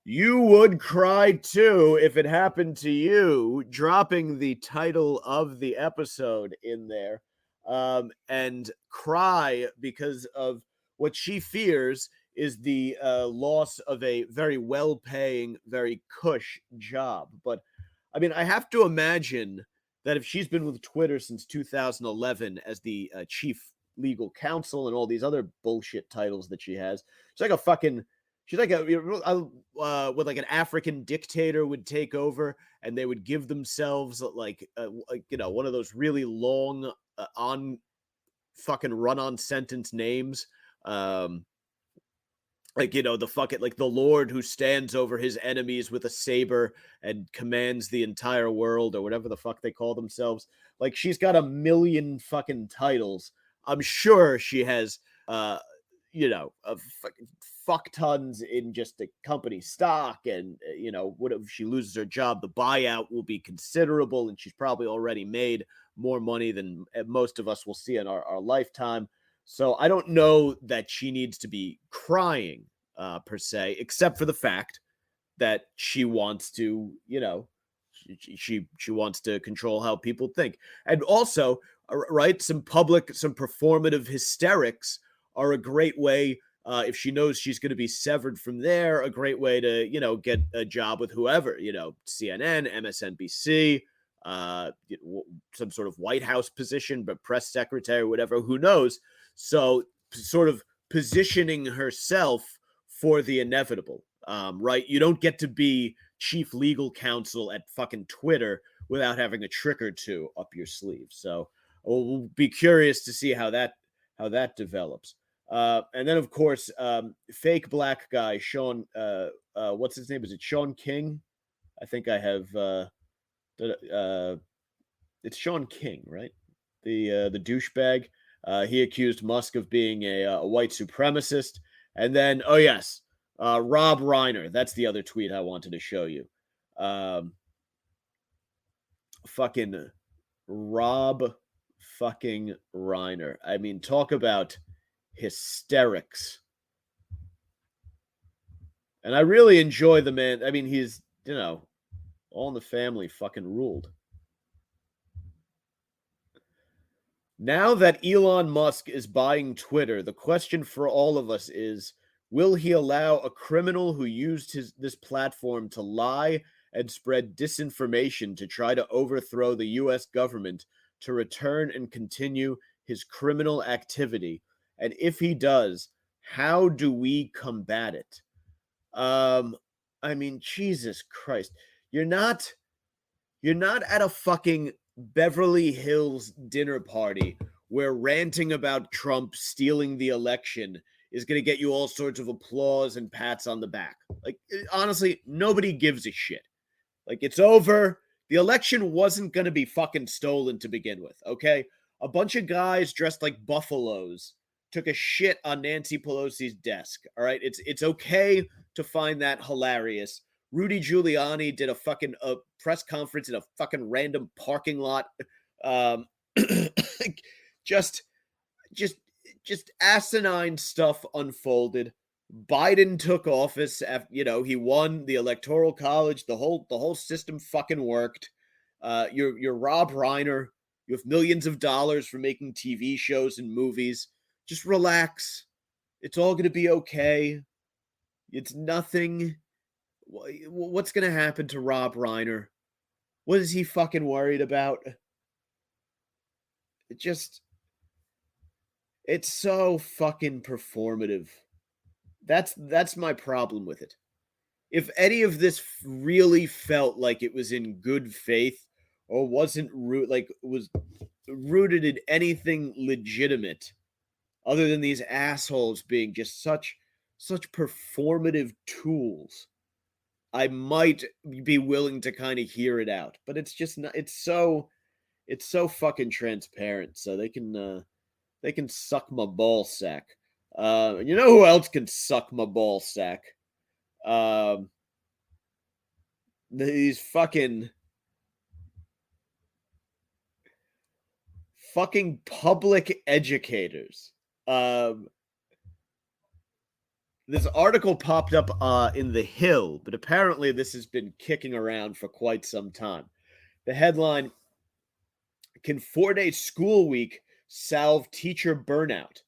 you would cry too if it happened to you, dropping the title of the episode in there, and cry because of what she fears is the loss of a very well-paying, very cush job. But I mean, I have to imagine that if she's been with Twitter since 2011 as the chief legal counsel and all these other bullshit titles that she has, she's like a fucking, she's like what like an African dictator would take over, and they would give themselves like one of those really long on fucking run-on sentence names. The fucking, like the Lord who stands over his enemies with a saber and commands the entire world, or whatever the fuck they call themselves. Like, she's got a million fucking titles. I'm sure she has, fuck tons in just the company stock. And, what if she loses her job? The buyout will be considerable, and she's probably already made more money than most of us will see in our lifetime. So I don't know that she needs to be crying per se, except for the fact that she wants to, she wants to control how people think. And also, right, some performative hysterics are a great way, if she knows she's going to be severed from there, a great way to, get a job with whoever, CNN, MSNBC, some sort of White House position, but press secretary, whatever, who knows. So sort of positioning herself for the inevitable, right? You don't get to be chief legal counsel at fucking Twitter without having a trick or two up your sleeve. So we'll be curious to see how that develops. And then, of course, fake black guy, Sean, what's his name? Is it Sean King? I think I have, it's Sean King, right? The douchebag. He accused Musk of being a white supremacist. And then, oh yes, Rob Reiner. That's the other tweet I wanted to show you. Fucking Rob fucking Reiner. I mean, talk about hysterics. And I really enjoy the man. I mean, he's, All in the Family fucking ruled. Now that Elon Musk is buying Twitter, the question for all of us is, will he allow a criminal who used this platform to lie and spread disinformation to try to overthrow the U.S. government to return and continue his criminal activity? And if he does, how do we combat it? I mean, Jesus Christ. You're not at a fucking Beverly Hills dinner party where ranting about Trump stealing the election is going to get you all sorts of applause and pats on the back. Like, honestly, nobody gives a shit. Like, it's over. The election wasn't going to be fucking stolen to begin with, okay? A bunch of guys dressed like buffaloes took a shit on Nancy Pelosi's desk, all right? It's okay to find that hilarious. Rudy Giuliani did a fucking press conference in a fucking random parking lot. Just asinine stuff unfolded. Biden took office after, he won the Electoral College. The whole system fucking worked. You're Rob Reiner. You have millions of dollars for making TV shows and movies. Just relax. It's all going to be okay. It's nothing. What's going to happen to Rob Reiner? What is he fucking worried about? It's so fucking performative. That's my problem with it. If any of this really felt like it was in good faith or wasn't was rooted in anything legitimate other than these assholes being just such performative tools, I might be willing to kind of hear it out. But it's just not, it's so it's so fucking transparent, so they can suck my ball sack. You know who else can suck my ball sack? Um, these fucking public educators. Um, this article popped up in The Hill, but apparently this has been kicking around for quite some time. The headline: Can 4-day school week salve teacher burnout?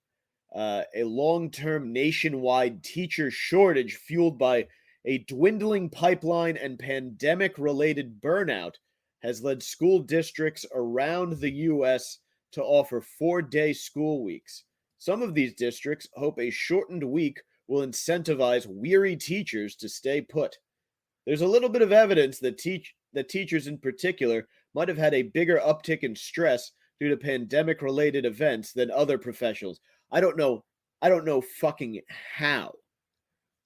A long-term nationwide teacher shortage fueled by a dwindling pipeline and pandemic-related burnout has led school districts around the U.S. to offer 4-day school weeks. Some of these districts hope a shortened week will incentivize weary teachers to stay put. There's a little bit of evidence that teachers in particular might have had a bigger uptick in stress due to pandemic-related events than other professionals. I don't know fucking how.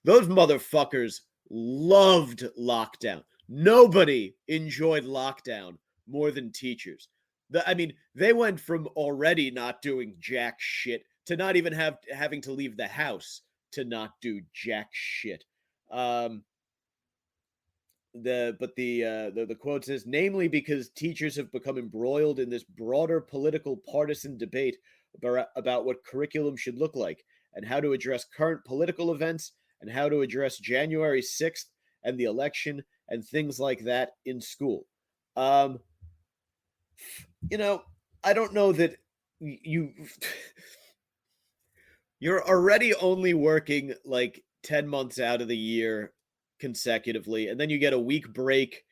Those motherfuckers loved lockdown. Nobody enjoyed lockdown more than teachers. They went from already not doing jack shit to not even having to leave the house to not do jack shit. The quote says, namely because teachers have become embroiled in this broader political partisan debate about what curriculum should look like and how to address current political events and how to address January 6th and the election and things like that in school. I don't know that you're already only working like 10 months out of the year consecutively, and then you get a week break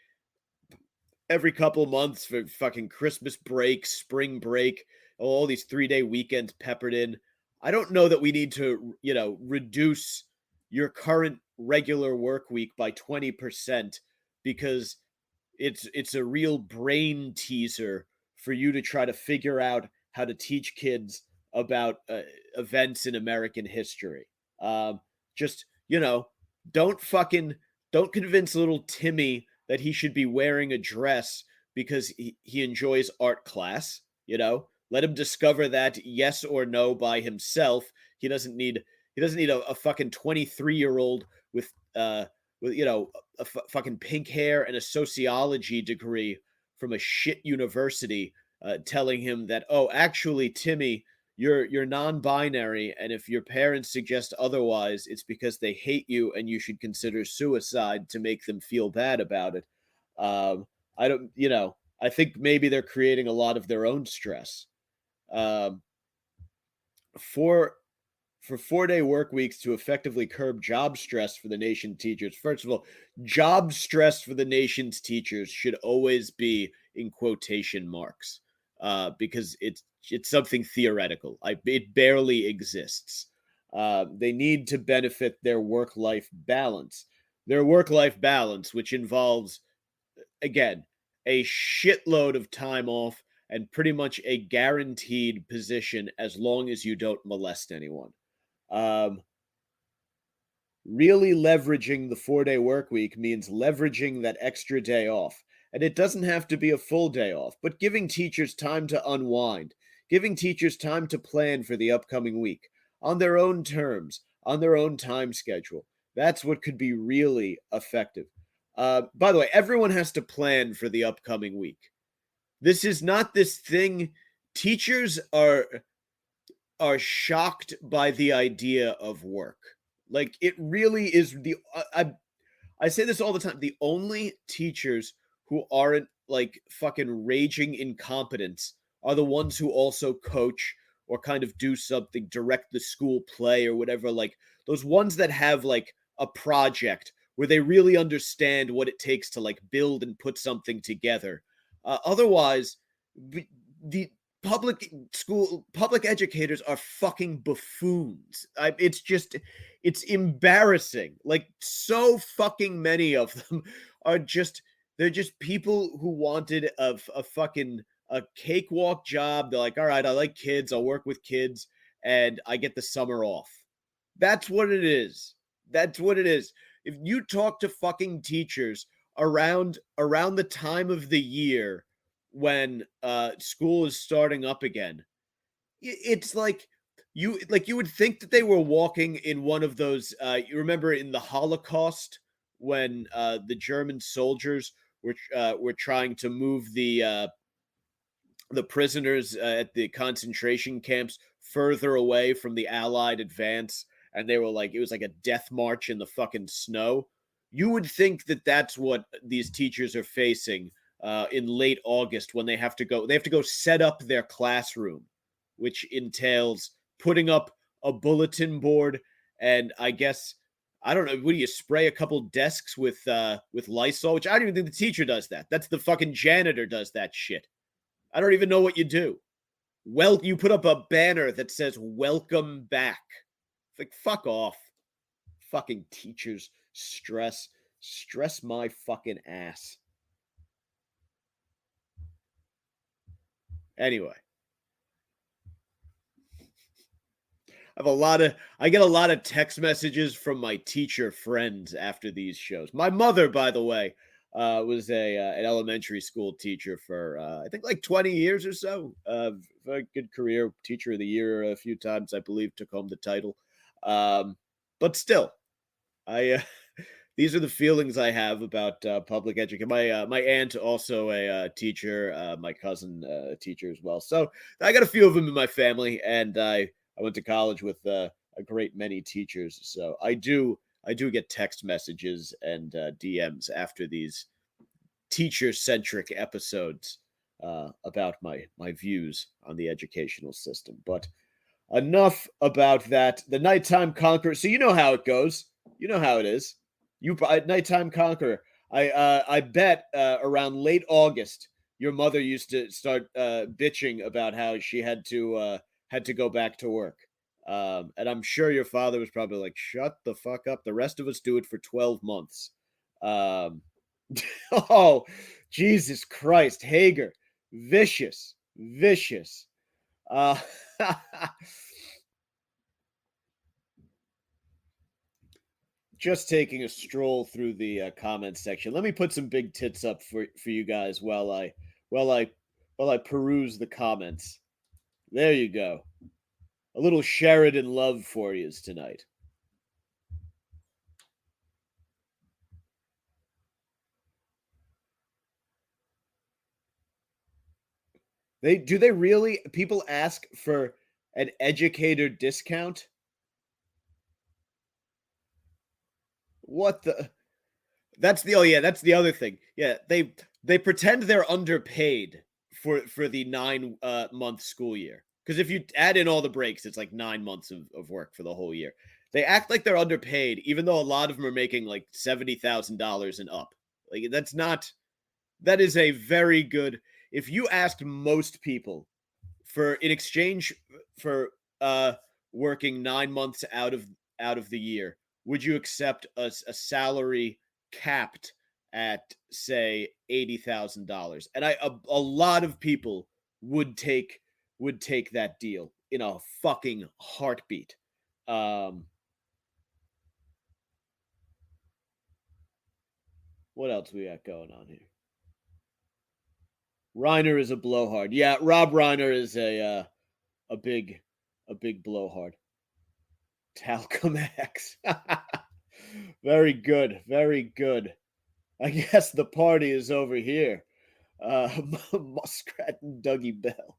every couple months for fucking Christmas break, spring break, all these 3-day weekends peppered in. I don't know that we need to, reduce your current regular work week by 20% because it's a real brain teaser for you to try to figure out how to teach kids about events in American history. Just, don't convince little Timmy that he should be wearing a dress because he enjoys art class. Let him discover that yes or no by himself. He doesn't need a fucking 23-year-old with fucking pink hair and a sociology degree from a shit university telling him that, oh, actually, Timmy, you're non-binary, and if your parents suggest otherwise, it's because they hate you and you should consider suicide to make them feel bad about it. I think maybe they're creating a lot of their own stress. For 4-day work weeks to effectively curb job stress for the nation's teachers. First of all, job stress for the nation's teachers should always be in quotation marks because it's something theoretical. It barely exists. They need to benefit their work-life balance. Their work-life balance, which involves, again, a shitload of time off and pretty much a guaranteed position as long as you don't molest anyone. Really leveraging the 4-day work week means leveraging that extra day off. And it doesn't have to be a full day off, but giving teachers time to unwind, giving teachers time to plan for the upcoming week on their own terms, on their own time schedule. That's what could be really effective. By the way, everyone has to plan for the upcoming week. This is not this thing. Teachers are shocked by the idea of work. Like, it really is I say this all the time. The only teachers who aren't like fucking raging incompetence are the ones who also coach or kind of do something, direct the school play or whatever. Like those ones that have like a project where they really understand what it takes to like build and put something together. Otherwise, the public educators are fucking buffoons. It's embarrassing. Like, so fucking many of them are they're just people who wanted a fucking a cakewalk job. They're like, all right, I like kids, I'll work with kids, and I get the summer off. That's what it is. That's what it is. If you talk to fucking teachers around the time of the year when school is starting up again, it's like you would think that they were walking in one of those you remember in the Holocaust when the German soldiers were trying to move the prisoners at the concentration camps further away from the Allied advance, and they were like, it was like a death march in the fucking snow. You would think that that's what these teachers are facing in late August when they have to go. They have to go set up their classroom, which entails putting up a bulletin board, and I guess I don't know. What do you spray a couple desks with Lysol? Which I don't even think the teacher does that. That's the fucking janitor does that shit. I don't even know what you do. Well, you put up a banner that says "Welcome back." It's like, fuck off. Fucking teachers stress my fucking ass. Anyway, I get a lot of text messages from my teacher friends after these shows. My mother, by the way, was an elementary school teacher for I think like 20 years or so. Very good career, teacher of the year a few times, I believe, took home the title. But still, I these are the feelings I have about public education. My aunt also a teacher, my cousin a teacher as well. So I got a few of them in my family, and I went to college with a great many teachers. So I do get text messages and DMs after these teacher-centric episodes about my views on the educational system. But enough about that. The Nighttime Conqueror. So you know how it goes. You know how it is. Nighttime Conqueror. I bet around late August, your mother used to start bitching about how she had to go back to work. And I'm sure your father was probably like, "Shut the fuck up. The rest of us do it for 12 months." Um, oh, Jesus Christ, Hager, vicious, vicious. Uh, just taking a stroll through the comment section. Let me put some big tits up for you guys while I while I peruse the comments. There you go. A little Sheridan love for you tonight. They really people ask for an educator discount? What the That's the that's the other thing. Yeah, they pretend they're underpaid for the 9 month school year. Because if you add in all the breaks, it's like 9 months of work for the whole year. They act like they're underpaid, even though a lot of them are making like $70,000 and up. Like that is a very good. If you asked most people for in exchange for working 9 months out of the year, would you accept a salary capped at say $80,000? And a lot of people would take that deal in a fucking heartbeat. What else we got going on here? Reiner is a blowhard. Yeah, Rob Reiner is a big blowhard. Talcum X. Very good, very good. I guess the party is over here. Muskrat and Dougie Bell.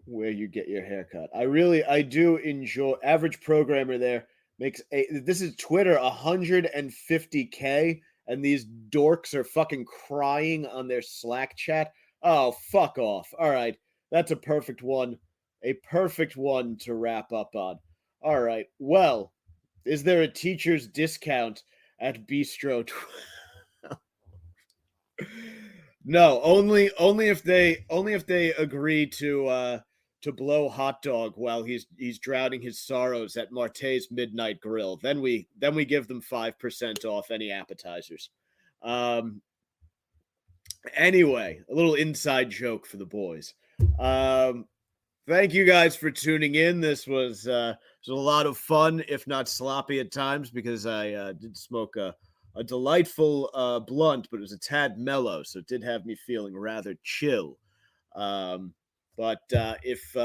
Where you get your haircut. I do enjoy average programmer there makes this is Twitter 150K, and these dorks are fucking crying on their Slack chat. Oh, fuck off. All right. That's a perfect one. A perfect one to wrap up on. All right. Well, is there a teacher's discount at Bistro? No, only if they agree to blow hot dog while he's drowning his sorrows at Marte's Midnight Grill. Then we give them 5% off any appetizers. Anyway, a little inside joke for the boys. Thank you guys for tuning in. This was was a lot of fun, if not sloppy at times, because I did smoke a delightful blunt, but it was a tad mellow, so it did have me feeling rather chill. Um, but if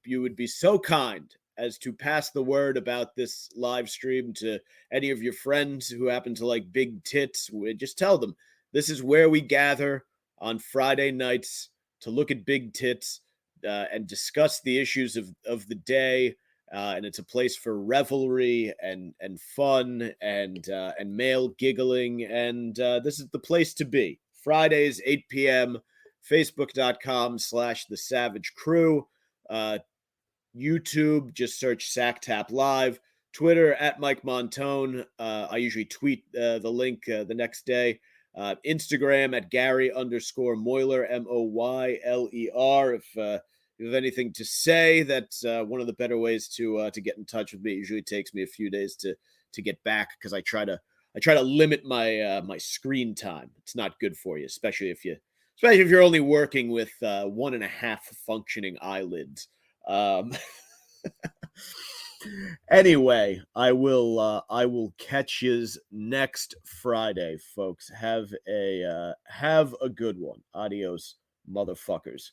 you would be so kind as to pass the word about this live stream to any of your friends who happen to like big tits, just tell them this is where we gather on Friday nights to look at big tits and discuss the issues of the day. And it's a place for revelry and fun and male giggling. And this is the place to be. Fridays, 8 p.m., Facebook.com/The Savage Crew. YouTube, just search Sacktap Live. Twitter at Mike Montone. I usually tweet the link the next day. Instagram at Gary_Moyler, Moyler. If you have anything to say, that's one of the better ways to get in touch with me. It usually takes me a few days to get back because I try to limit my my screen time. It's not good for you, especially if you're only working with 1.5 functioning eyelids. Anyway, I will catch yous next Friday, folks. Have a good one. Adios, motherfuckers.